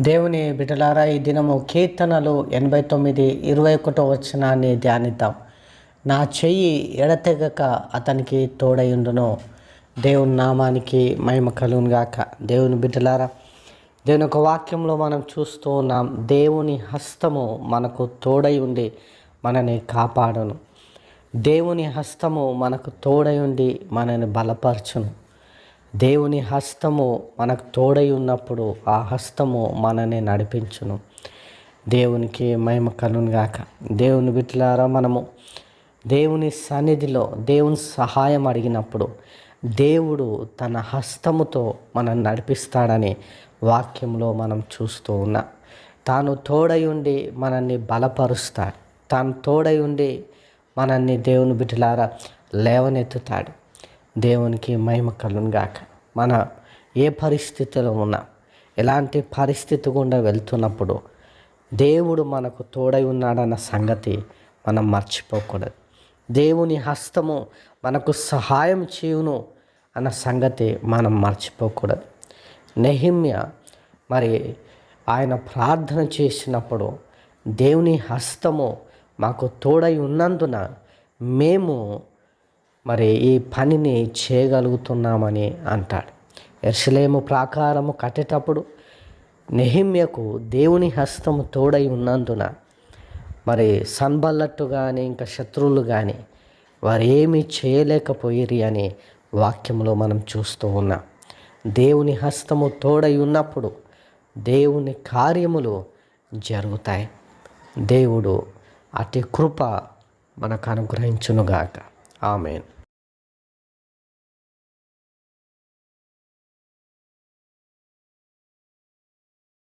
దేవుని బిడ్డలారా, ఈ దినము కీర్తనలు 89:21 వచనాన్ని ధ్యానిద్దాం. నా చెయ్యి ఎడతెగక అతనికి తోడయుండును. దేవుని నామానికి మహిమ కలుగును గాక. దేవుని బిడ్డలారా, దేవుని యొక్క వాక్యంలో మనం చూస్తూ ఉన్నాం, దేవుని హస్తము మనకు తోడై ఉండి మనని కాపాడును. దేవుని హస్తము మనకు తోడై ఉండి మనని బలపరచును. దేవుని హస్తము మనకు తోడై ఉన్నప్పుడు ఆ హస్తము మనని నడిపించును. దేవునికి మహిమ కలుగును గాక. దేవుని బిడ్డలారా, మనము దేవుని సన్నిధిలో దేవుని సహాయం అడిగినప్పుడు దేవుడు తన హస్తముతో మనల్ని నడిపిస్తాడని వాక్యంలో మనం చూస్తూ ఉన్నాం. తాను తోడై ఉండి మనల్ని బలపరుస్తాడు. తాను తోడై ఉండి మనల్ని దేవుని బిడ్డలారా లేవనెత్తుతాడు. దేవునికి మహిమ కలుగును గాక. మన ఏ పరిస్థితిలో ఉన్నా, ఎలాంటి పరిస్థితి గుండా వెళ్తున్నప్పుడు దేవుడు మనకు తోడై ఉన్నాడన్న సంగతి మనం మర్చిపోకూడదు. దేవుని హస్తము మనకు సహాయం చేయును అన్న సంగతి మనం మర్చిపోకూడదు. నెహెమ్యా మరి ఆయన ప్రార్థన చేసినప్పుడు దేవుని హస్తము మాకు తోడై ఉన్నందున మేము మరి ఈ పనిని చేయగలుగుతున్నామని అంటాడు. యెరూషలేము ప్రాకారము కట్టేటప్పుడు నెహెమ్యాకు దేవుని హస్తము తోడై ఉన్నందున మరి సన్బల్లట్టు కానీ ఇంకా శత్రువులు కానీ వారు ఏమీ చేయలేకపోయిరి అని వాక్యంలో మనం చూస్తూ ఉన్నాం. దేవుని హస్తము తోడై ఉన్నప్పుడు దేవుని కార్యములు జరుగుతాయి. దేవుడు అతి కృప మనకు అనుగ్రహించునుగాక. ఆమేన్.